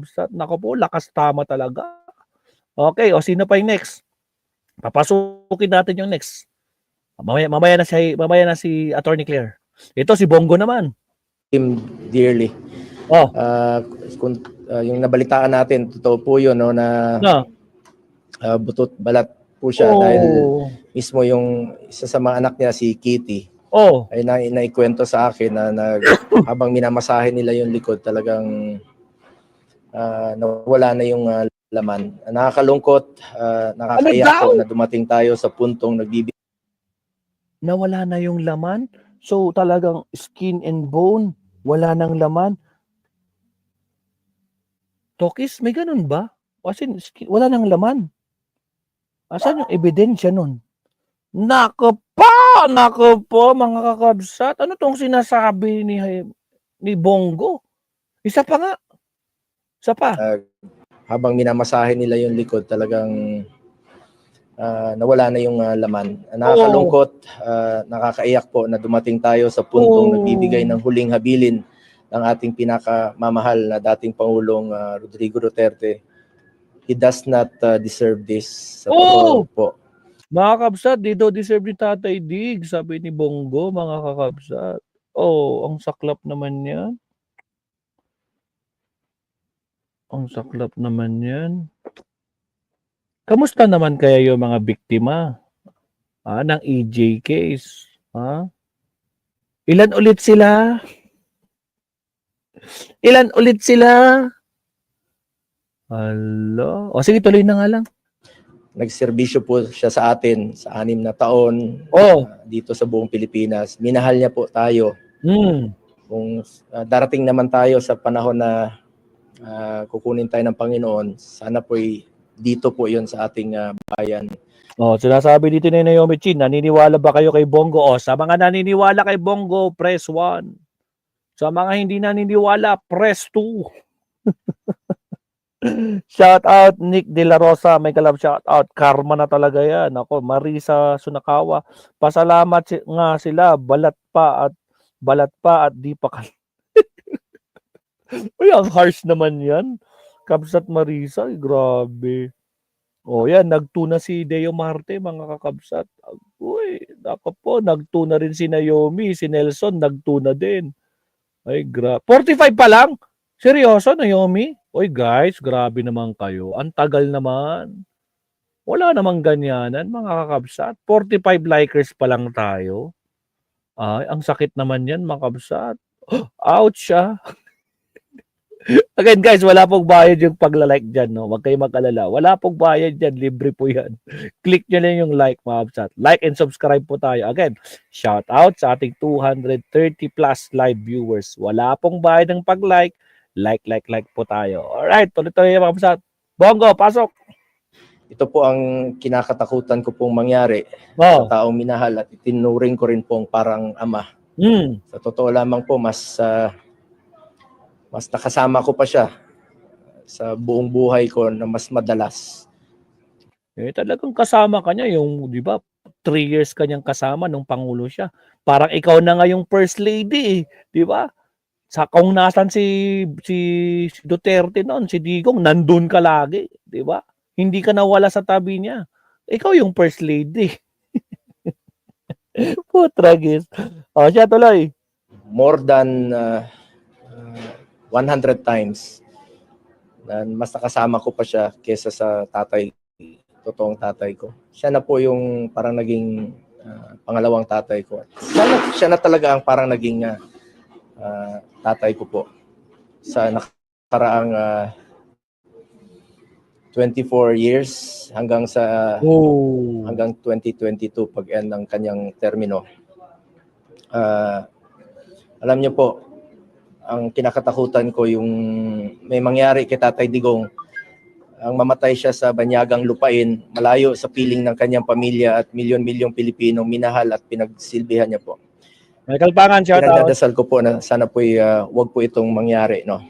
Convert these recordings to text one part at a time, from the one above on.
kabsat. Nako po, lakas tama talaga. Okay, o sino pa yung next? Papasukin natin yung next. Mamaya na si Attorney Claire. Ito si Bongo naman. Him dearly. Oh, Yung nabalitaan natin, totoo po yun, no, na no. butot balat po siya dahil mismo yung isa sa mga anak niya, si Kitty, ay naikwento sa akin na habang minamasahe nila yung likod, talagang nawala na yung laman. Nakakalungkot, nakakaiyak po na dumating tayo sa puntong nawala na yung laman? So talagang skin and bone, wala nang laman? Tokis, may ganun ba? Kasi wala nang laman. Asan yung ebidensya nun? Nako po mga kakabsat. Ano tong sinasabi ni Bongo? Isa pa nga. Isa pa. Habang minamasahe nila yung likod, talagang nawala na yung laman. Nakakalungkot, nakakaiyak po na dumating tayo sa puntong nagbibigay ng huling habilin ng ating pinakamamahal na dating Pangulong Rodrigo Duterte. He does not deserve this. Sa totoo po. Mga kabsat, di daw deserve ni Tatay Dig, sabi ni Bongo, mga kakabsat. Ang saklap naman yan. Ang saklap naman yan. Kamusta naman kaya yung mga biktima ng EJ case? Ilan ulit sila? Ilan ulit sila? Hello? O sige, tuloy na nga lang. Nagserbisyo po siya sa atin sa 6 na taon dito sa buong Pilipinas. Minahal niya po tayo. Kung darating naman tayo sa panahon na kukunin tayo ng Panginoon, sana po'y dito po yon sa ating bayan. Sinasabi dito ni Naomi Chin, naniniwala ba kayo kay Bongo? Sa mga naniniwala kay Bongo, press 1. Sa mga hindi naniniwala, press 2. Shout out Nick De La Rosa, may kalab shout out. Karma na talaga yan. Ako, Marisa Sunakawa, pasalamat nga sila, balat pa at di pa Uy, ang harsh naman yan. Kabsat Marisa, grabe. Yan, nagtuna si Deo Marte, mga kakabsat. Uy, nako po, nagtuna rin si Naomi, si Nelson, nagtuna din. Ay, 45 pa lang? Seryoso, Naomi? Uy, guys, grabe naman kayo. Ang tagal naman. Wala namang ganyanan, mga kakabsat. 45 likers pa lang tayo. Ay, ang sakit naman yan, mga kabsat. Ouch, Again guys, wala pong bayad yung pagla-like dyan, no? Huwag kayong mag-alala. Wala pong bayad dyan, libre po yan. Click nyo lang yung like, mga kabsat. Like and subscribe po tayo. Again, shout out sa ating 230 plus live viewers. Wala pong bayad ng pag-like. Like po tayo. Alright, tuloy-tuloy mga kabsat. Bongo, pasok! Ito po ang kinakatakutan ko pong mangyari sa taong minahal at itinuring ko rin pong parang ama. Sa totoo lamang po, mas nakasama ko pa siya sa buong buhay ko na mas madalas. Talagang kasama ka niya, yung, di ba, 3 years kanyang kasama nung Pangulo siya. Parang ikaw na nga yung First Lady, di ba? Kung nasan si Duterte noon, si Digong, nandun ka lagi, di ba? Hindi ka nawala sa tabi niya. Ikaw yung First Lady. Putragis. Siya tuloy. More than 100 times. Mas nakasama ko pa siya kesa sa totoong tatay ko. Siya na po yung parang naging pangalawang tatay ko. Siya na talaga ang parang naging tatay ko po. Sa nakaraang 24 years hanggang 2022 pag-end ng kanyang termino. Alam niyo po, ang kinakatakutan ko yung may mangyari kay Tatay Digong, ang mamatay siya sa banyagang lupain, malayo sa piling ng kanyang pamilya at milyon-milyong Pilipinong minahal at pinagsilbihan niya po. Michael Pangan, shout out. Pinagdadasal ko po na sana po wag po itong mangyari, no.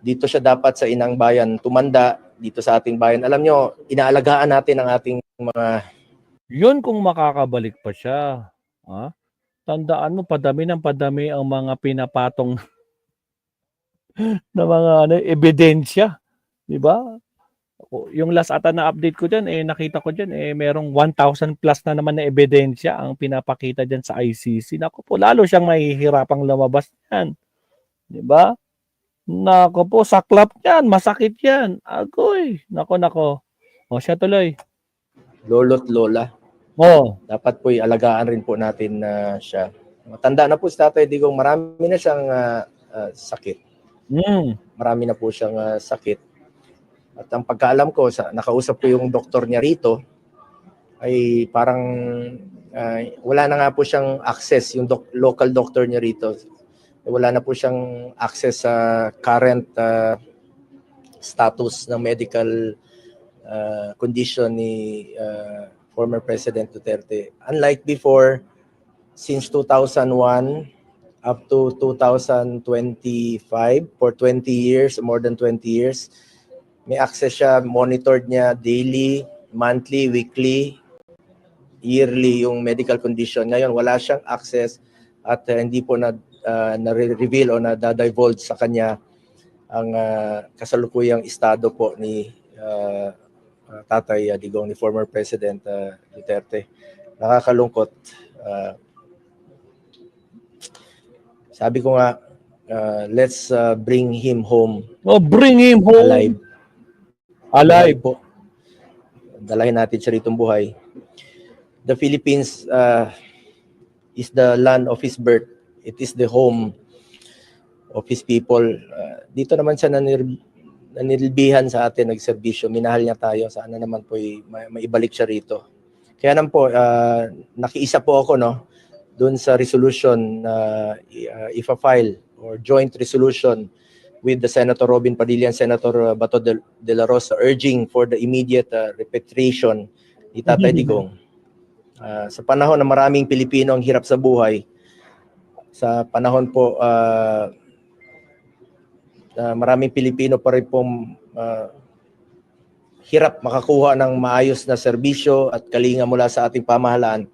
Dito siya dapat sa inang bayan tumanda, dito sa ating bayan. Alam niyo, inaalagaan natin ang ating mga... Yun kung makakabalik pa siya. Tandaan mo, padami ng padami ang mga pinapatong na mga ano, ebidensya, 'di ba? Yung last ata na update ko diyan nakita ko diyan merong 1,000 plus na naman na ebidensya ang pinapakita diyan sa ICC. Naku po, lalo siyang mahihirapang lumabas niyan, 'di ba? Naku po, saklap 'yan, masakit 'yan. Agoy, nako. O siya tuloy. Lolo't lola. Oh, Dapat po alagaan rin po natin siya. Matanda na po si Tatay Digong, marami na siyang sakit. Marami na po siyang sakit. At ang pagkaalam ko, nakausap ko yung doktor niya rito, ay parang wala na nga po siyang access, yung local doctor niya rito. Wala na po siyang access sa current status ng medical condition ni former President Duterte. Unlike before, since 2001 up to 2025, for 20 years, more than 20 years, may access siya, monitored niya daily, monthly, weekly, yearly yung medical condition. Ngayon, wala siyang access at hindi po na-reveal o na-divulge sa kanya ang kasalukuyang estado po ni Tatay Digong, ni former President Duterte. Nakakalungkot. Sabi ko nga, let's bring him home. oh, bring him home Alive. alive. Po. Dalahin natin siya ritong buhay. The Philippines is the land of his birth. It is the home of his people. Dito naman siya nanilbihan sa atin, nagserbisyo. Minahal niya tayo. Sana naman po maibalik siya rito. Kaya naman po, nakiisa po ako doon sa resolution if a file or joint resolution with the Senator Robin Padilla and Senator Bato de la Rosa urging for the immediate repatriation ni Tatay Digong. Sa panahon na maraming Pilipino ang hirap sa buhay, sa panahon po maraming Pilipino pa rin pong hirap makakuha ng maayos na serbisyo at kalinga mula sa ating pamahalaan,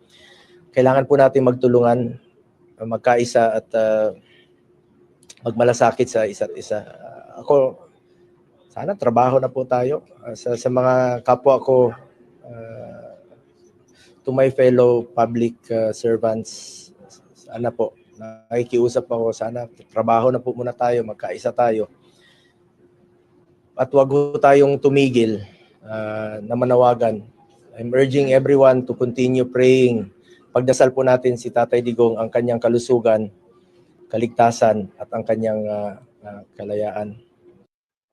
kailangan po natin magtulungan, magkaisa at magmalasakit sa isa't isa. Ako, sana trabaho na po tayo sa mga kapwa ko, to my fellow public servants. Sana po, nakikiusap ako, sana trabaho na po muna tayo, magkaisa tayo. At wag po tayong tumigil na manawagan. I'm urging everyone to continue praying. Pagdasal po natin si Tatay Digong, ang kanyang kalusugan, kaligtasan at ang kanyang kalayaan.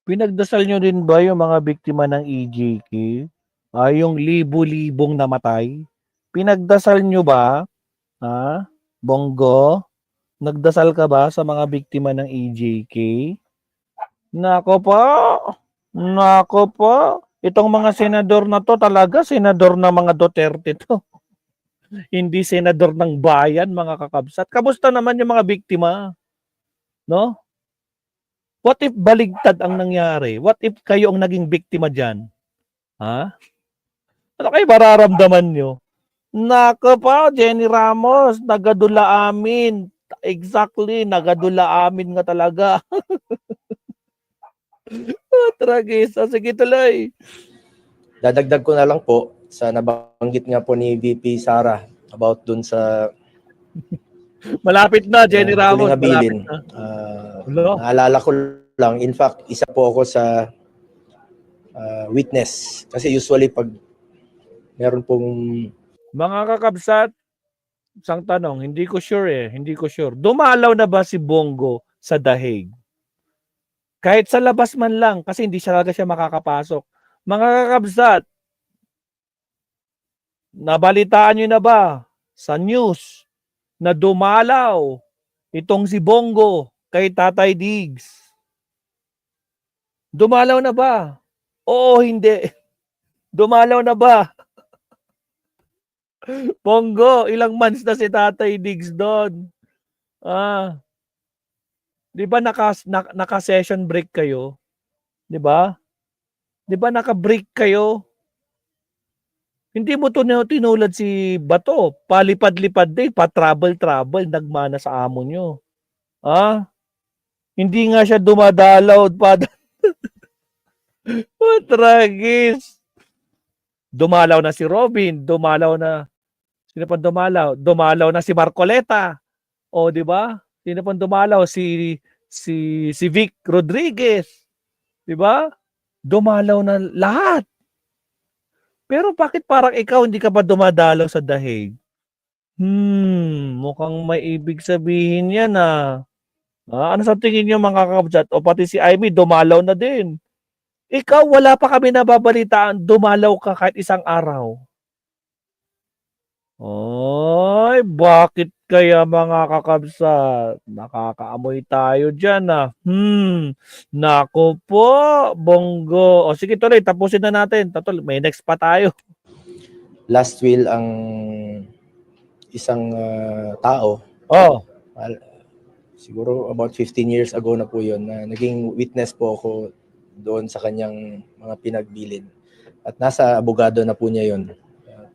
Pinagdasal nyo rin ba yung mga biktima ng EJK? Yung libo-libong namatay? Pinagdasal nyo ba? Bongo? Nagdasal ka ba sa mga biktima ng EJK? Nako po. Itong mga senador na to talaga, senador ng mga Duterte to. Hindi senador ng bayan, mga kakabsat. Kamusta naman yung mga biktima? No? What if baligtad ang nangyari? What if kayo ang naging biktima dyan? Ano kayo mararamdaman nyo? Nako po, Jenny Ramos, nagadula amin. Exactly, nagadula amin nga talaga. Tragisa. Sige, tuloy. Dadagdag ko na lang po sa nabanggit nga po ni VP Sara about dun sa malapit na, Jenny Ramos. Malapit na. Naalala ko lang, in fact, isa po ako sa witness. Kasi usually pag meron pong mga kakabsat, isang tanong, hindi ko sure. Dumalaw na ba si Bongo sa Dahig? Kahit sa labas man lang, kasi hindi talaga siya makakapasok. Mga kakabsat, nabalitaan nyo na ba sa news na dumalaw itong si Bongo kay Tatay Diggs? Dumalaw na ba? Oo, hindi. Dumalaw na ba? Bongo, ilang months na si Tatay Diggs doon? Di ba naka-session break kayo? Di ba? Di ba naka-break kayo? Hindi mo to tinulad si Bato. Palipad-lipad din, pa-travel, nagmana sa amo nyo. Hindi nga siya dumadalaw pa. Tragis. Dumalaw na si Robin, dumalaw na sino pa dumalaw? Dumalaw na si Marcoleta. O, di ba? Sino pa dumalaw? Si Vic Rodriguez. Di ba? Dumalaw na lahat. Pero bakit parang ikaw hindi ka pa dumadalaw sa dahig? Mukhang may ibig sabihin yan ah. Ano sa tingin niyo mga kakabsat? O pati si Amy dumalaw na din. Ikaw wala pa kami nababalitaan, dumalaw ka kahit isang araw. Ay, bakit kaya mga kakabsat? Nakakaamoy tayo dyan ah. Nako po, Bongo. O sige tuloy, tapusin na natin. May next pa tayo. Last will ang isang tao. Oh. Siguro about 15 years ago na po yun, na naging witness po ako doon sa kanyang mga pinagbilin. At nasa abogado na po niya yun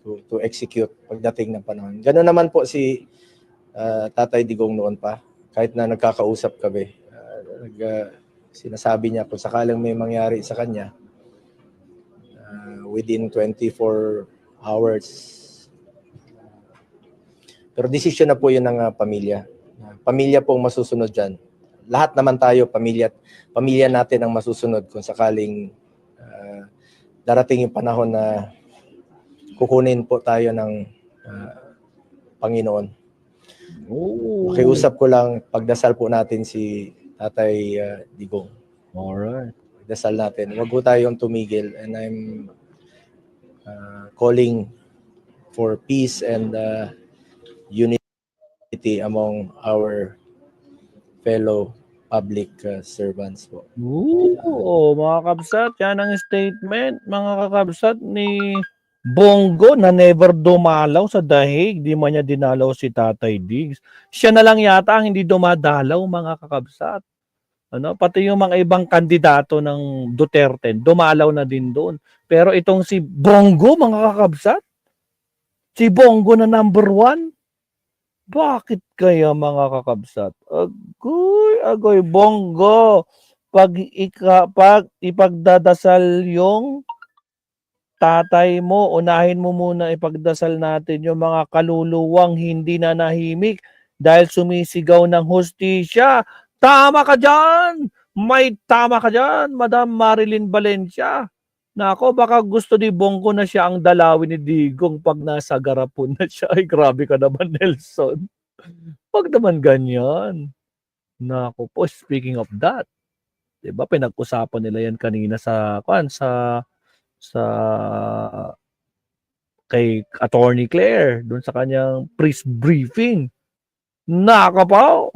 to execute pagdating ng panahon. Ganoon naman po si Tatay Digong noon pa. Kahit na nagkakausap kami, sinasabi niya kung sakalang may mangyari sa kanya, within 24 hours. Pero desisyon na po yun ng pamilya. Pamilya po ang masusunod dyan. Lahat naman tayo, pamilya natin ang masusunod kung sakaling darating yung panahon na kukunin po tayo ng Panginoon. Makiusap ko lang, pagdasal po natin si Tatay Digong. Alright. Pagdasal natin. Huwag po tayong tumigil. And I'm calling for peace and unity among our fellow public servants po. Mga kabsat, yan ang statement, mga kakabsat ni Bongo na never dumalaw sa dahig. Di man niya dinalaw si Tatay Diggs. Siya na lang yata ang hindi dumadalaw, mga kakabsat. Pati yung mga ibang kandidato ng Duterte, dumalaw na din doon. Pero itong si Bongo, mga kakabsat, si Bongo na number 1, bakit kaya mga kakabsat? Agoy, Bongo. Pag ipagdadasal yung tatay mo, unahin mo muna ipagdasal natin yung mga kaluluwang hindi na nahimik dahil sumisigaw ng hustisya. Tama ka dyan! May tama ka dyan, Madam Marilyn Valencia. Nako, baka gusto ni Bongo na siya ang dalawin ni Digong pag nasa garapon na siya. Ay, grabe ka naman, Nelson. Pag naman ganyan. Nako po, speaking of that, diba, pinag-usapan nila yan kanina sa kay Attorney Claire doon sa kanyang press briefing. Nako po.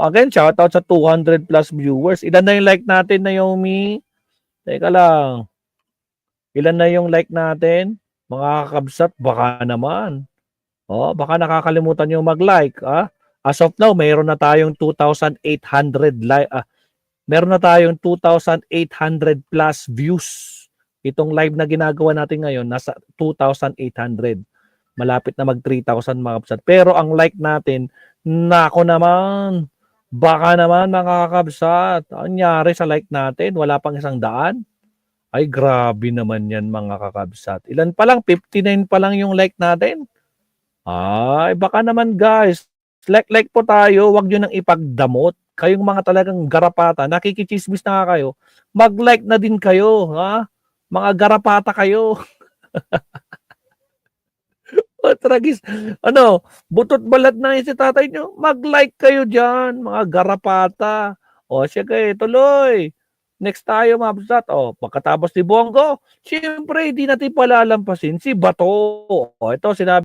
Again, shout out sa 200 plus viewers. Ilan na yung like natin, Naomi? Teka lang. Ilan na yung like natin? Mga kakabsat, baka naman. Baka nakakalimutan yung mag-like. As of now, mayroon na tayong 2,800 like. Meron na tayong 2,800 plus views. Itong live na ginagawa natin ngayon, nasa 2,800. Malapit na mag 3,000 mga kabsat. Pero ang like natin, nako naman, baka naman mga kakabsat. Ang nangyari sa like natin, wala pang 100. Ay, grabe naman yan mga kakabsat. Ilan pa lang? 59 pa lang yung like natin. Ay, baka naman guys. Like po tayo, wag nyo nang ipagdamot. Kayong mga talagang garapata, nakikichismis na kayo, mag-like na din kayo, ha? Mga garapata kayo. Tragis. Butot balat na si tatay nyo, mag-like kayo dyan, mga garapata. Sige, tuloy. Next tayo, mabsat. Pagkatapos ni Bongo, siyempre, hindi natin palalampasin si Bato. Ito, sinabi